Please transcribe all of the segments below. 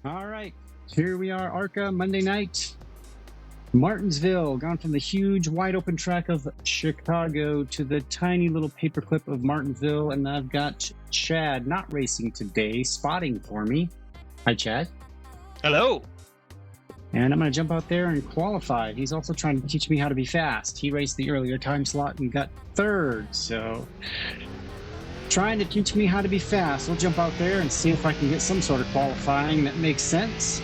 All right, here we are, ARCA, Monday night. Martinsville, gone from the huge wide open track of Chicago to the tiny little paperclip of Martinsville, and I've got Chad not racing today, spotting for me. Hi, Chad. Hello. And I'm going to jump out there and qualify. He's also trying to teach me how to be fast. He raced the earlier time slot and got third, so trying to teach me how to be fast. We'll jump out there and see if I can get some sort of qualifying that makes sense.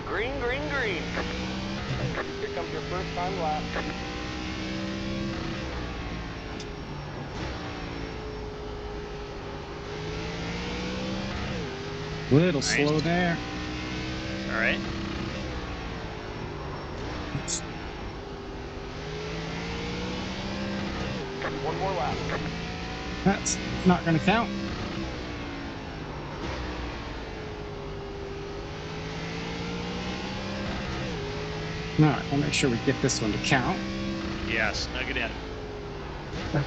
Green, green, green. Here comes your first time lap. Little slow there. All right. One more lap. That's not going to count. All right, I'll make sure we get this one to count. Yeah, snug it in. A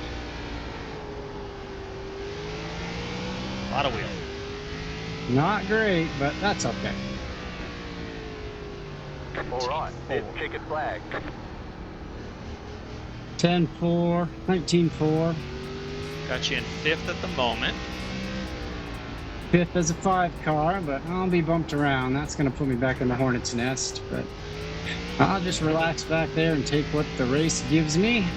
lot of wheel. Not great, but that's okay. All right, it's checkered flag. 10-4, 19-4. Got you in fifth at the moment. Fifth as a 5 car, but I'll be bumped around. That's going to put me back in the Hornet's nest, but I'll just relax back there and take what the race gives me.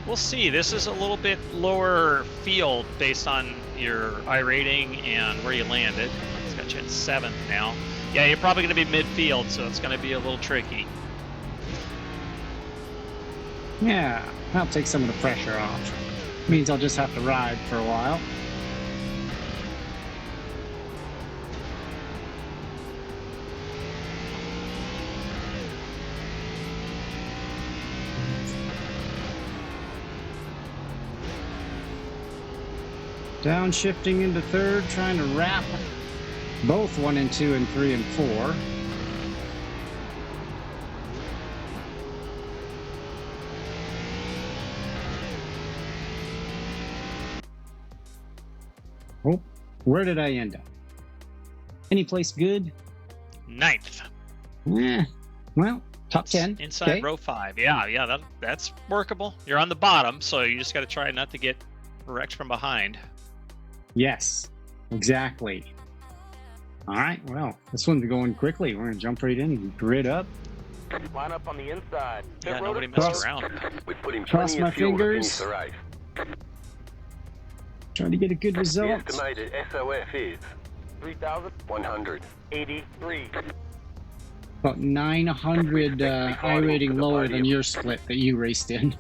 We'll see. This is a little bit lower field based on your iRating and where you landed. It's got you in 7th now. Yeah, you're probably going to be midfield, so it's going to be a little tricky. Yeah, that'll take some of the pressure off. Means I'll just have to ride for a while. Downshifting into third, trying to wrap both 1 and 2 and 3 and 4. Oh, where did I end up? Any place good? 9th. Well, top 10. Inside okay. row 5. Yeah, that's workable. You're on the bottom, so you just got to try not to get wrecked from behind. Yes, exactly. All right, well, this one's going quickly. We're going to jump right in and grid up. Line up on the inside. Yeah, nobody messed around. We put him Cross my fingers. the race. Trying to get a good The result. estimated SOF is 3,183. About 900 iRating lower than your split that you raced in.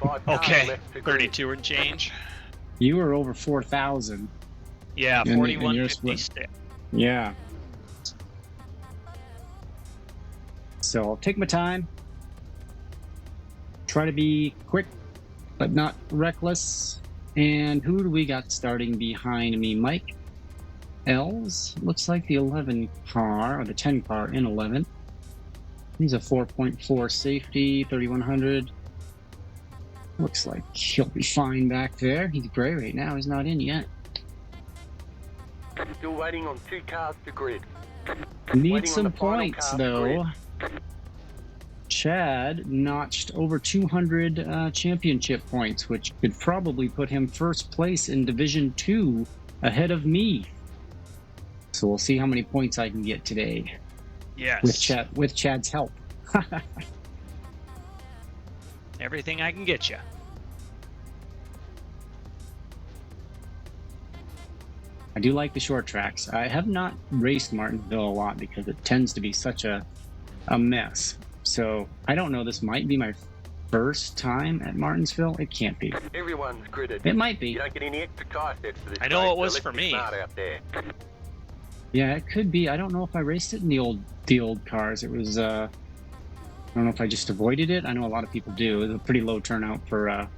5 cars Okay, left to 32 and change. You were over 4,000. Yeah, in your 41.56. Yeah. So I'll take my time. Try to be quick, but not reckless. And who do we got starting behind me? Mike Els. Looks like the 11 car, or the 10 car in 11. He's a 4.4 safety, 3,100. Looks like he'll be fine back there. He's gray right now. He's not in yet. Still waiting on 2 cars to grid. Need Waiting on some the final points, car to though. grid. Chad notched over 200 championship points, which could probably put him first place in Division 2 ahead of me. So we'll see how many points I can get today. Yes. With Chad's help. Everything I can get you. I do like the short tracks. I have not raced Martinsville a lot because it tends to be such a mess. So I don't know. This might be my first time at Martinsville. It can't be. Everyone's gridded. It might be. You don't get any extra tire sets for this I know race, it was so for let's be me. smart out there. Yeah, it could be. I don't know if I raced it in the old cars. It was. I don't know if I just avoided it. I know a lot of people do. It was a pretty low turnout for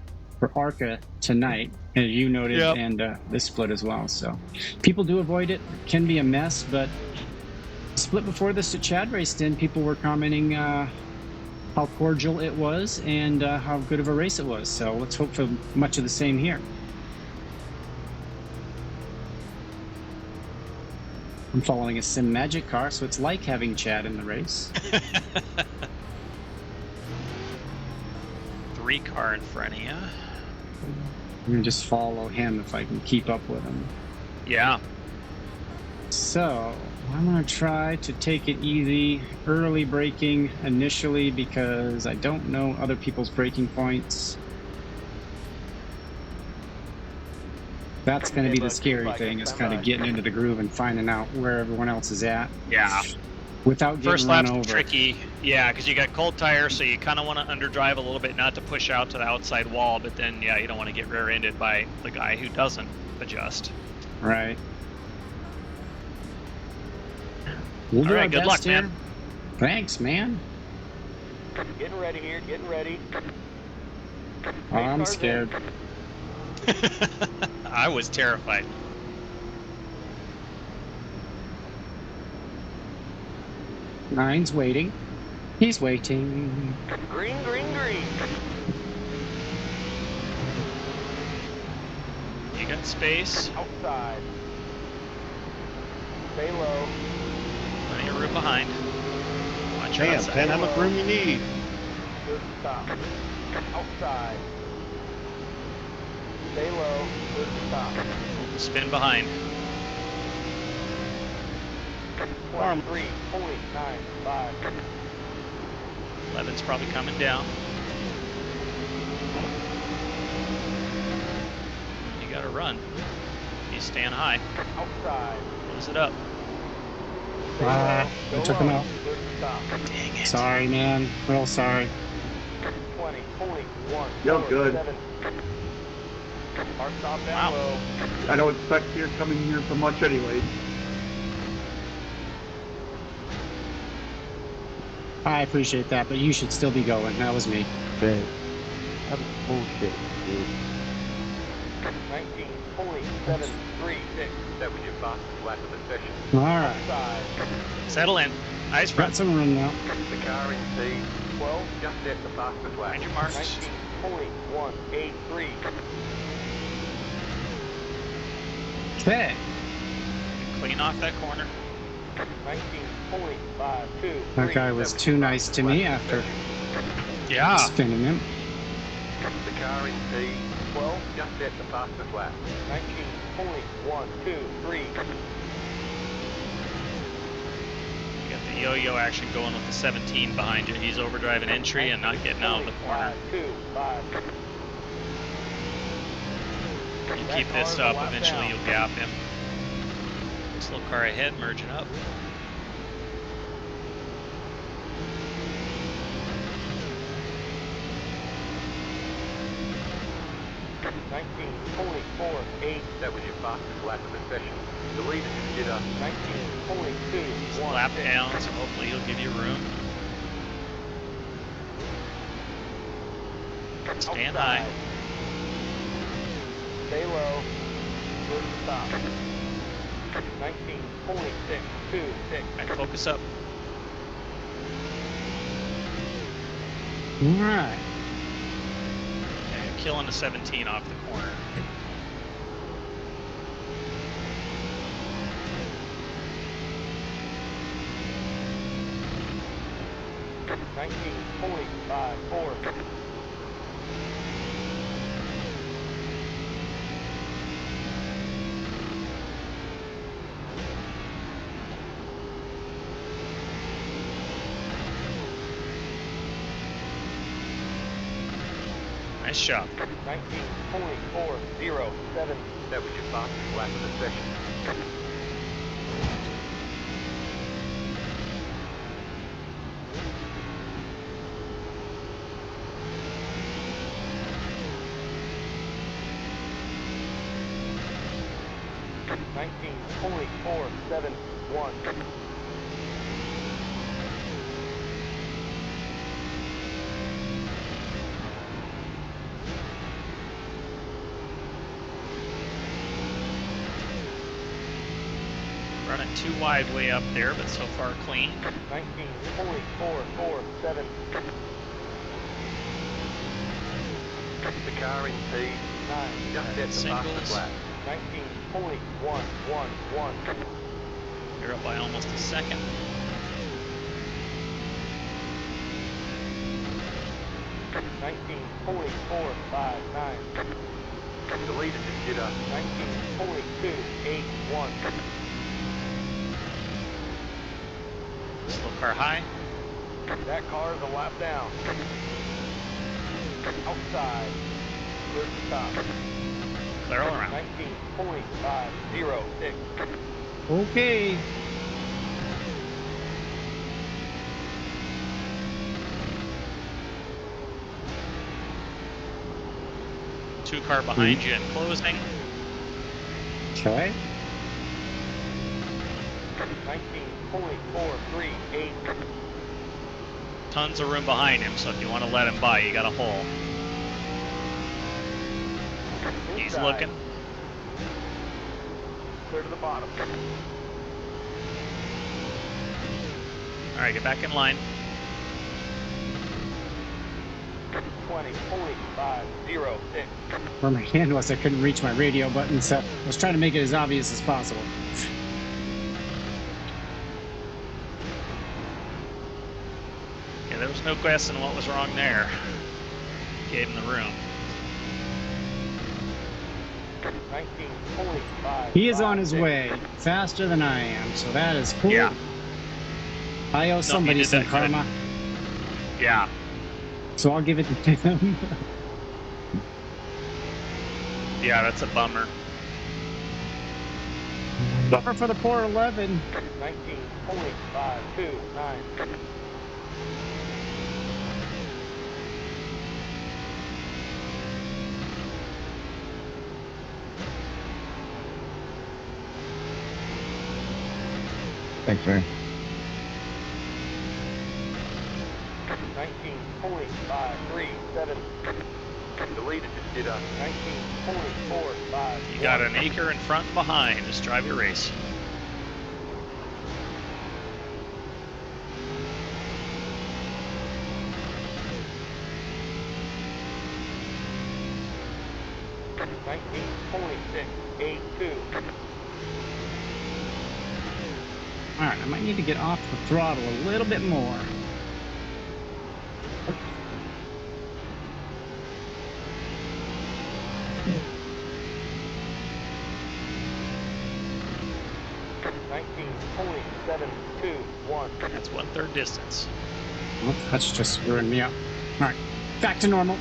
ARCA tonight, as you noted, Yep. and this split as well. So people do avoid it. It can be a mess, but split before this that Chad raced in, people were commenting how cordial it was and how good of a race it was. So let's hope for much of the same here. I'm following a Sim Magic car, so it's like having Chad in the race. 3 car in front of you. I'm gonna just follow him if I can keep up with him. Yeah. So I'm gonna try to take it easy, early braking initially because I don't know other people's braking points. That's going to be the scary thing, is kind of getting into the groove and finding out where everyone else is at. Yeah. Without getting First run lap's over. tricky. Yeah, because you got cold tires, so you kind of want to underdrive a little bit, not to push out to the outside wall, but then, yeah, you don't want to get rear-ended by the guy who doesn't adjust. Right. We'll do All right, our good best luck, here. man. Thanks, man. Getting ready here, getting ready. Oh, I'm scared. I was terrified. Nine's waiting. He's waiting. Green, green, green. You got space. Outside. Stay low. Plenty of room behind. Watch your Damn, outside. Pen, how much room you need? Good stop. Outside. Stay low. Good stop. Spin behind. Arm. 3.95. 11's probably coming down. You gotta run. He's staying high. Outside. Close it up. Stay I low. took him out. Good stop. Dang it. Sorry, man. Real sorry. 20.1. Yo, good. Hard stop down Wow. low. I don't expect you're coming here for much anyway. I appreciate that, but you should still be going. That was me. Man, that was bullshit, dude. 19.736. That was your fastest lap of the session. All right. Outside. Settle in. Nice Got front. some room now. The car in P12 just at the fastest lap. Find your marks. 19.183. Okay. Clean off that corner. 19.523. That guy was too nice to me after Yeah. spinning him. The car in P12 just at the fastest lap. 19.123. You got the yo-yo action going with the 17 behind you. He's overdriving entry and not getting out of the corner. 525. You keep this up, eventually you'll gap him. This little car ahead merging up. That was your fastest lap of the session. The leader did a 19.2. Lap down, so hopefully he'll give you room. Stand high. Stay low. Good stop. 19.626. Alright, focus up. All right. Okay, killing the 17 off the corner. 19.54. Nice shot. 19.407. That was your fastest lap of the session. .471. Running too wide way up there, but so far clean. 19.447. The car in P9 just at the Singles. fastest lap. 19.111. You're up by almost a second. The leader just did a 19.281. Slow car high. That car is a lap down. Outside. Clear the top. Clear all around. 19.506. Okay. Two car behind you and closing. Okay. 19.438. Tons of room behind him, so if you want to let him by, you got a hole. He's Inside. looking. Clear to the bottom. All right, get back in line. 20.506. Where my hand was, I couldn't reach my radio button, so I was trying to make it as obvious as possible. Yeah, there was no question what was wrong there. Gave him the room. 19.5. He is on his way, faster than I am, so that is cool. Yeah. I owe somebody did some that good. karma, Yeah. so I'll give it to him. Yeah, that's a bummer. Bummer for the poor 11. 19.529. Thanks, man. 19.537. The leader just did a 19.45. You got an acre in front and behind. Just drive your race. Alright, I might need to get off the throttle a little bit more. That's 1/3 distance. Oh, that's just screwing me up. Alright, back to normal.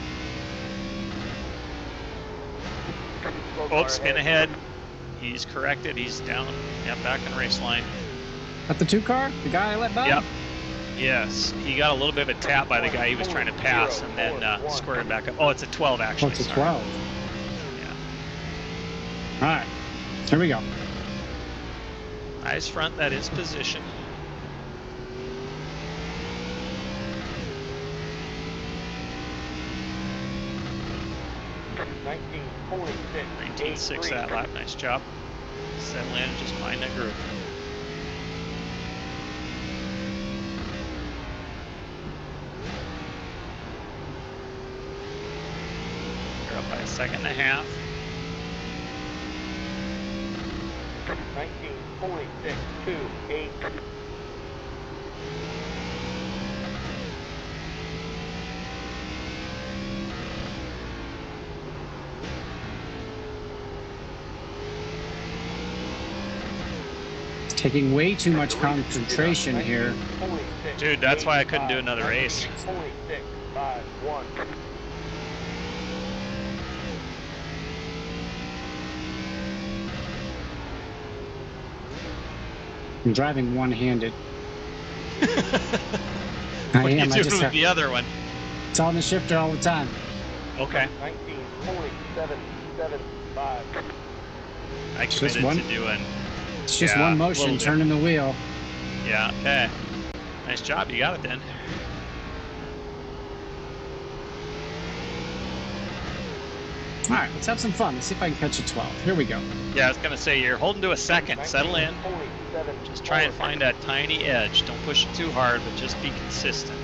Oh, spin ahead. He's corrected. He's down. Yep, back in race line. At the 2 car? The guy I let by? Yep. Yes. He got a little bit of a tap by the guy he was trying to pass and then squared back up. Oh, it's a 12 Oh, actually. it's a Sorry. 12. Yeah. Alright, here we go. Eyes front, that is position. $19.6 19.6 that lap. Nice job. Settle in, just find that groove. You're up by a second and a half. 19.628. It's taking way too much concentration here. Dude, that's why I couldn't do another race. 19.651. I'm driving one-handed. I What are you am. I doing just with have, the other one? it's on the shifter all the time. Okay. 19.775. I It's just committed one- to doing. It's just Yeah, one a motion, little bit. turning the wheel. Yeah, okay. Nice job, you got it then. All right, let's have some fun. Let's see if I can catch a 12. Here we go. Yeah, I was gonna say, you're holding to a second. Settle in. 19.74. Just try and find that tiny edge. Don't push it too hard, but just be consistent.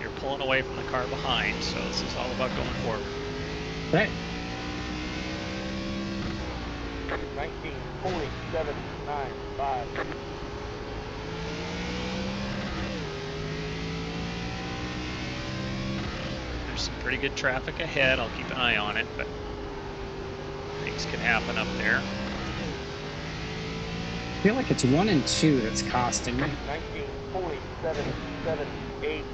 You're pulling away from the car behind, so this is all about going forward. Okay. 19.795. There's some pretty good traffic ahead. I'll keep an eye on it, but things can happen up there. I feel like it's 1 and 2 that's costing me. 19.778.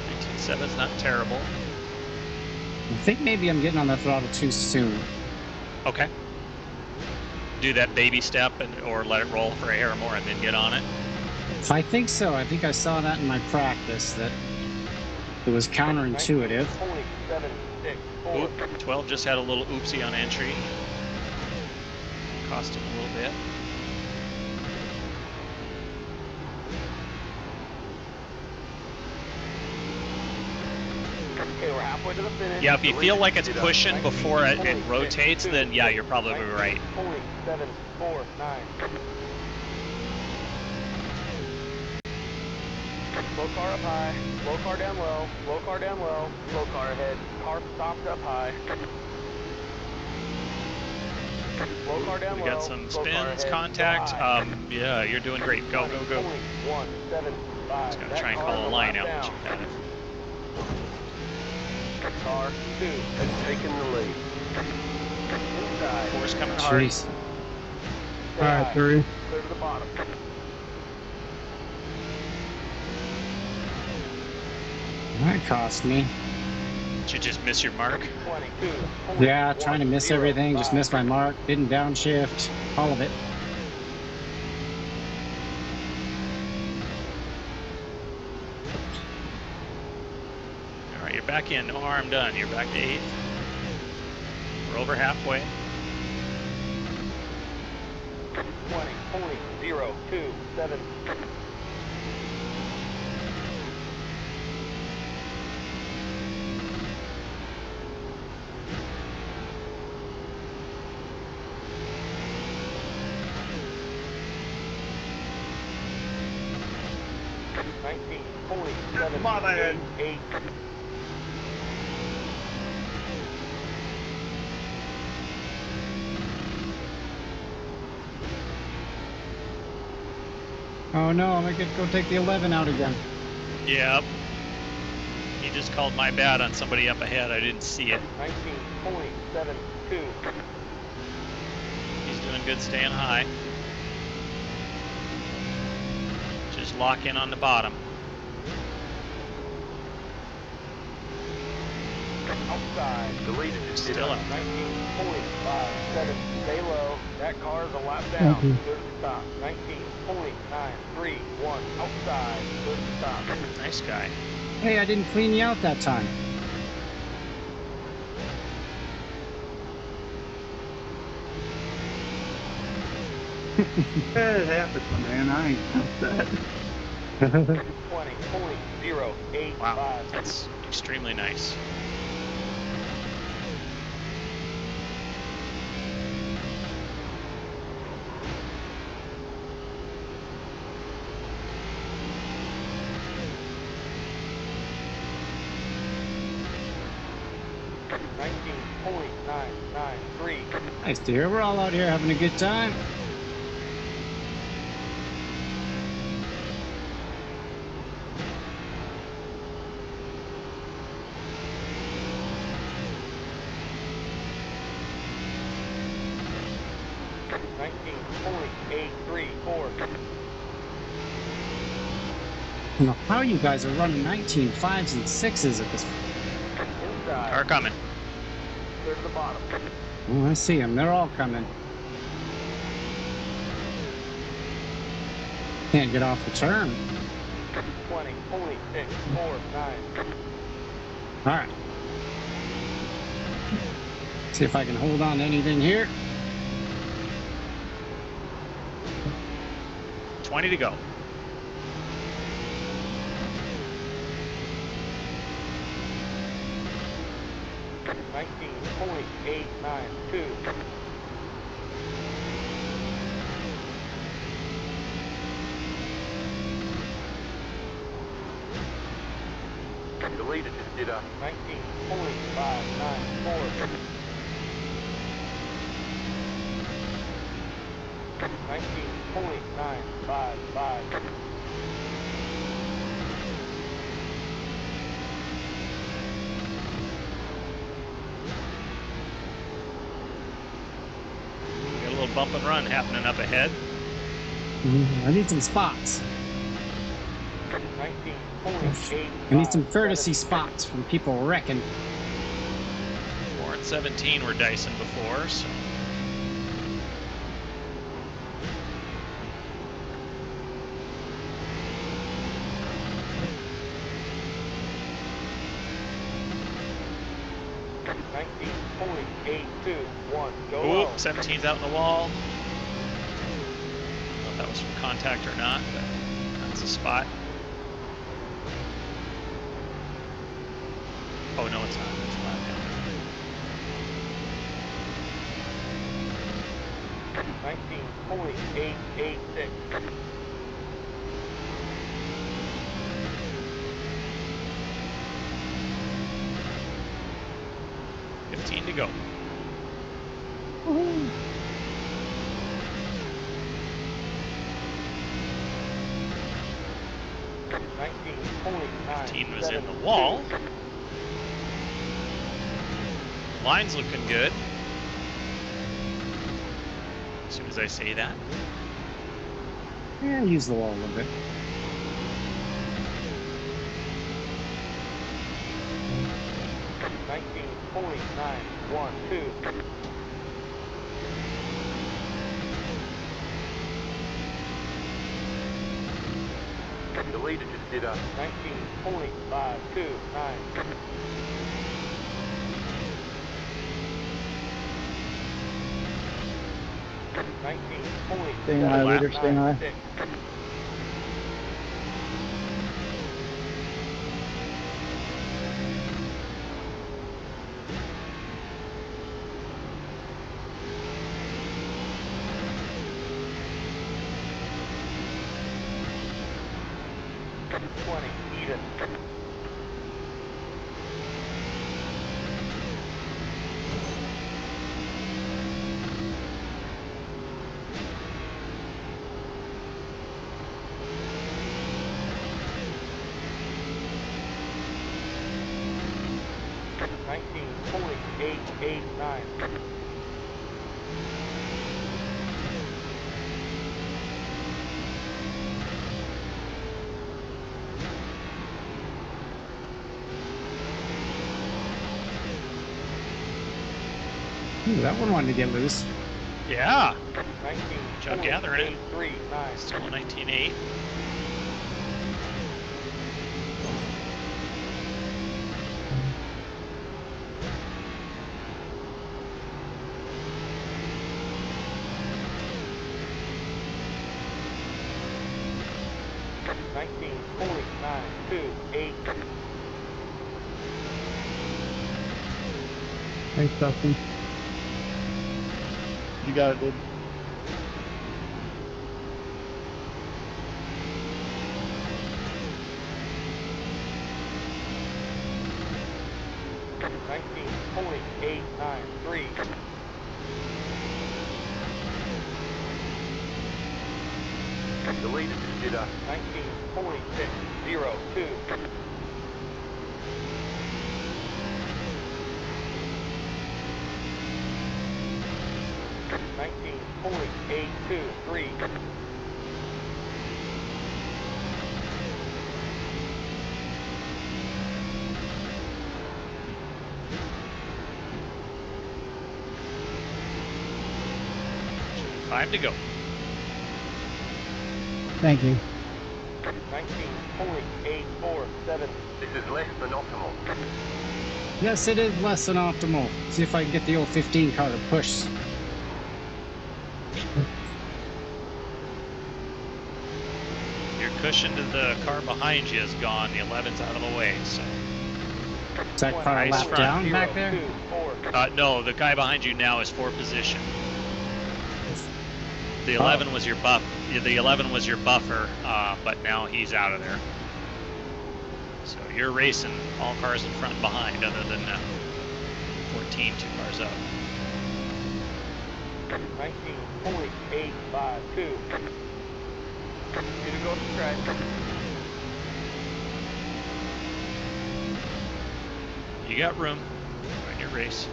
19.7 is not terrible. I think maybe I'm getting on the throttle too soon. Okay. Do that baby step or let it roll for a hair more and then get on it. I think so. I think I saw that in my practice that it was counterintuitive. 19.764. Oop, 12 just had a little oopsie on entry. Cost him a little bit. Okay, we're halfway to the finish. Yeah, if you feel like it's Delete. pushing before it rotates, then yeah, you're probably right. 19.749. Slow car up high, slow car down low, slow car down low, slow car ahead, car stopped up high. Slow car down We low, got some slow car spins, ahead, contact. go high. Yeah, you're doing great. Go, go, go. 20.175. Just gonna try and call a line out once you've had it. Car 2 has taken the lead. Inside. Four's coming hard. Jeez. Stay All right, high. 3. Clear to the bottom. That cost me. Did you just miss your mark? 22. Yeah, trying to miss everything. Just missed my mark. Didn't downshift. All of it. All right, you're back in. No harm done. You're back to 8th. We're over halfway. 20.027. Come on, man. 19.788. Oh no, I'm gonna go take the 11 out again. Yep. He just called my bad on somebody up ahead. I didn't see it. 19.72. He's doing good staying high. Just lock in on the bottom. Outside. Deleted. Still up. 19.57. Stay low. That car is a lap down. Mhm. Clear to stop. 19.931. Outside. Clear to stop. Nice guy. Hey, I didn't clean you out that time. It happens, man. I ain't upset. 20.085. Wow, that's extremely nice. Nice to hear. We're all out here having a good time. I don't know how you guys are running 19 5s and 6s at this point. Car coming. Clear to the bottom. Oh, I see them. They're all coming. Can't get off the turn. 20.649. All right. See if I can hold on to anything here. 20 to go. $19.892. Deleted. Just did a 19.594. 19.955. Got a little bump and run happening up ahead. I need some spots. 19.8. I need some courtesy spots from people wrecking. 4 and 17 were dicing before, so. Go. 17's out in the wall. I don't know if that was from contact or not, but that's a spot. Oh, no, it's not. It's not. 19.886. To go. Woohoo. Fifteen was in the wall. Line's looking good. As soon as I say that. Yeah, use the wall a little bit. .912. The leader just did a 19.529. Staying high, leader, staying high. Ooh, that one wanted to get loose. Yeah. Job gathering it. Still 19.8. Thanks, Dustin. You got it, dude. The leader just did a 19.602. .823. Five to go. Thank you. 19.847. This is less than optimal. Yes, it is less than optimal. See if I can get the old 15 car to push. Your cushion to the car behind you is gone. The 11's out of the way, so. Is that car Nice lap front. down back there? No, the guy behind you now is 4th position. The 11 was your buff. The 11 was your buffer, but now he's out of there. So you're racing all cars in front and behind, other than 14, 2 cars up. 19.852. Need to go straight. You got room on your race.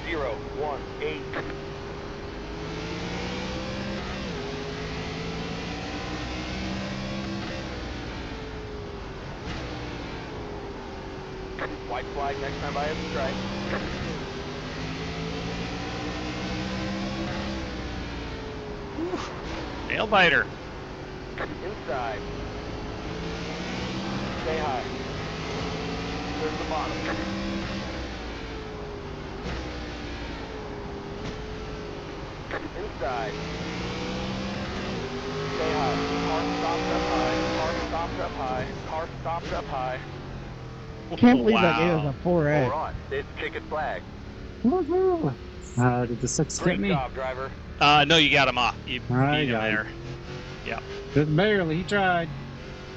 .018. White flag next time by a stripe. Nail biter. Inside. Stay high. There's the bottom. Inside. Stay high. Car stopped up high. Car stopped up high. Car stopped up high. Can't believe that gave Wow. us a 4A. Hold on. It's chicken flag. Woohoo! Did the 6 Great get me? job, driver. No, you got him off. You I beat him got him. there. Yeah. Just barely. He tried.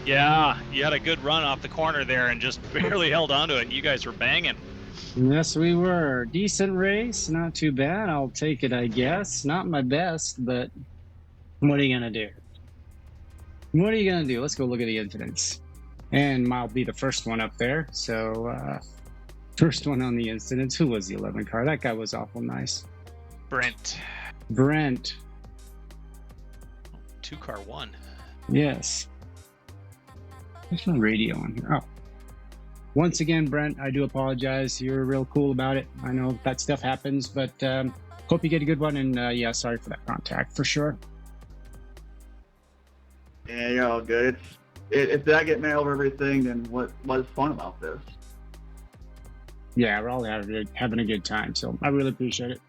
Yeah, you had a good run off the corner there and just barely held onto it. You guys were banging. Yes, we were. Decent race. Not too bad. I'll take it, I guess. Not my best, but what are you going to do? What are you going to do? Let's go look at the incidents. And I'll be the first one up there. So, first one on the incidents. Who was the 11 car? That guy was awful nice. Brent. Brent. 2-car 1. Yes. There's no radio on here. Oh. Once again, Brent, I do apologize. You're real cool about it. I know that stuff happens, but hope you get a good one. And yeah, sorry for that contact, for sure. Yeah, you're all good. If I get mail over everything, then what's fun about this? Yeah, we're all having a good time, so I really appreciate it.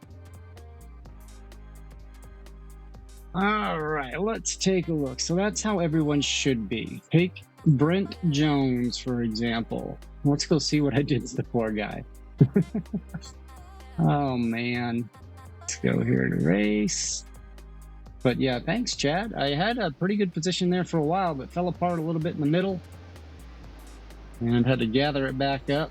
All right, let's take a look. So that's how everyone should be. Take Brent Jones, for example. Let's go see what I did to the poor guy. Oh, man. Let's go here to race. But yeah, thanks, Chad. I had a pretty good position there for a while, but fell apart a little bit in the middle. And had to gather it back up.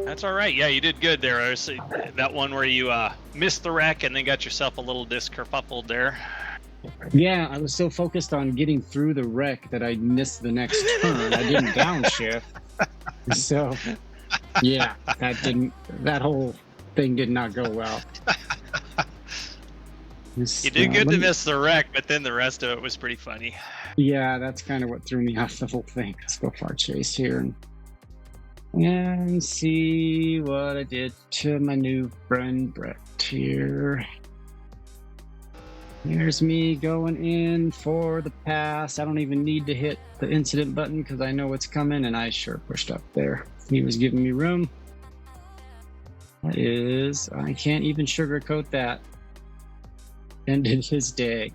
That's all right. Yeah, you did good there. I was, that one where you missed the wreck and then got yourself a little diskerfuffled there. Yeah, I was so focused on getting through the wreck that I missed the next turn. I didn't downshift. So, yeah, that whole thing did not go well. You did good to miss the wreck, but then the rest of it was pretty funny. Yeah, that's kind of what threw me off the whole thing. Let's go far chase here and see what I did to my new friend Brett here. Here's me going in for the pass. I don't even need to hit the incident button because I know it's coming, and I sure pushed up there. He was giving me room. That is, I can't even sugarcoat that. Ended his day.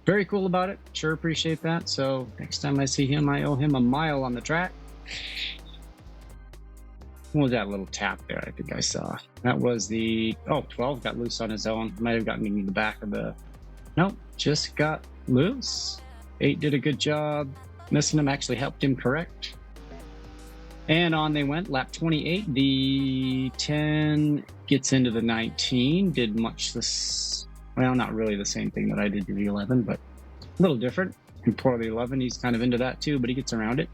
Very cool about it. Sure appreciate that. So next time I see him, I owe him a mile on the track. What was that little tap there? I think I saw. That was the 12 got loose on his own. Might have gotten me in the back of the. Nope, just got loose. 8 did a good job. Missing him actually helped him correct. And on they went. Lap 28. The 10 gets into the 19. Did much this. Well, not really the same thing that I did to the 11, but a little different. And for the 11, he's kind of into that too, but he gets around it.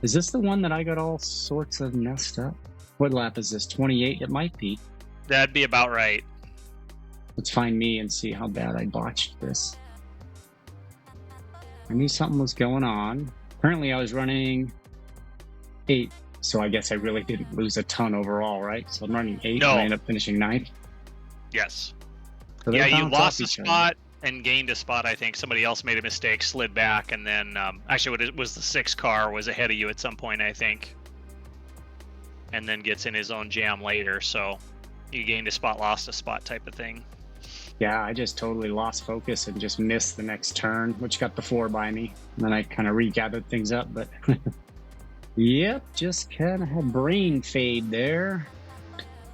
Is this the one that I got all sorts of messed up? What lap is this? 28? It might be. That'd be about right. Let's find me and see how bad I botched this. I knew something was going on. Currently, I was running 8, so I guess I really didn't lose a ton overall, right? So I'm running 8 No. and I ended up finishing 9th. Yes. So they Yeah, you bounce off lost a each other. spot and gained a spot. I think somebody else made a mistake, slid back, and then actually what it was, the 6 car was ahead of you at some point, I think, and then gets in his own jam later. So you gained a spot, lost a spot type of thing. Yeah, I just totally lost focus and just missed the next turn, which got the 4 by me. And then I kind of regathered things up, but yep, just kind of had brain fade there.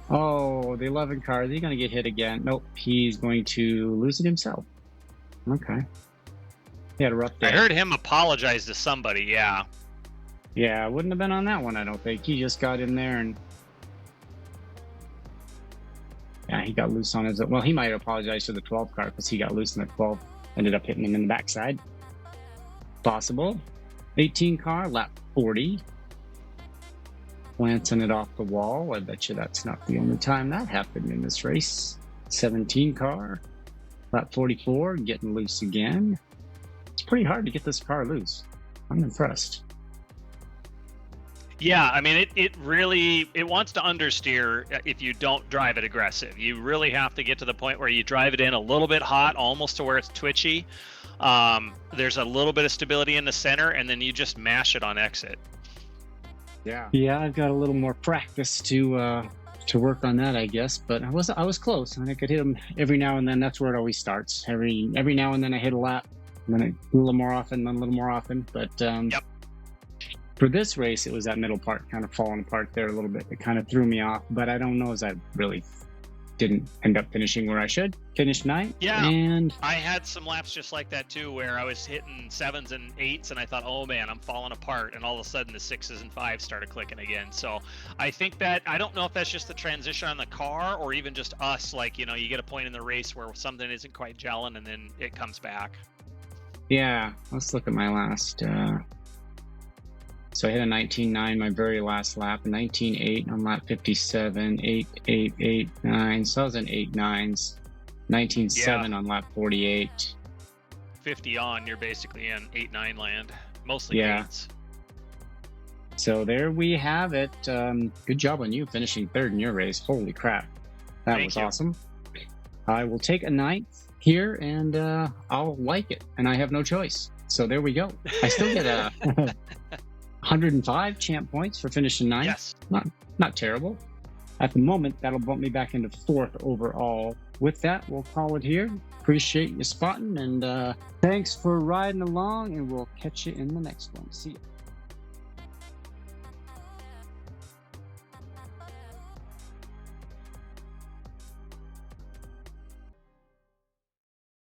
Oh, the 11 car, is he going to get hit again? Nope, he's going to lose it himself. Okay. He had a rough day. I heard him apologize to somebody. Yeah. Yeah, wouldn't have been on that one, I don't think. He just got in there and... Yeah, he got loose on his... Well, he might apologize to the 12 car because he got loose in the 12. Ended up hitting him in the backside. Possible. 18 car, lap 40. Glancing it off the wall. I bet you that's not the only time that happened in this race. 17 car, lap 44, getting loose again. It's pretty hard to get this car loose. I'm impressed. Yeah, I mean, it really wants to understeer if you don't drive it aggressive. You really have to get to the point where you drive it in a little bit hot, almost to where it's twitchy. There's a little bit of stability in the center, and then you just mash it on exit. Yeah, I've got a little more practice to work on that, I guess. But I was close, and I could hit him every now and then. That's where it always starts. Every now and then I hit a lap, and then a little more often, then a little more often. But Yep. For this race, it was that middle part kind of falling apart there a little bit. It kind of threw me off, but I don't know as I really didn't end up finishing where I should. Finished 9th. Yeah, and I had some laps just like that too, where I was hitting 7s and 8s, and I thought, oh man, I'm falling apart, and all of a sudden the 6s and 5s started clicking again. So I think that, I don't know if that's just the transition on the car or even just us, like, you know, you get a point in the race where something isn't quite gelling and then it comes back. yeah, let's look at my last... So I hit a 19.9 my very last lap, a 19.8 on lap 57, 8.8, 8.9. So I was in 8.9s, 19.7 on lap 48. 50 on, you're basically in 8-9 land, mostly Yeah. 8s. So there we have it. Good job on you finishing 3rd in your race. Holy crap. That Thank was you. awesome. I will take a 9th here and I'll like it. And I have no choice. So there we go. I still get a 105 champ points for finishing 9th. Yes. Not terrible. At the moment, that'll bump me back into 4th overall. With that, we'll call it here. Appreciate you spotting, and thanks for riding along, and we'll catch you in the next one. See ya.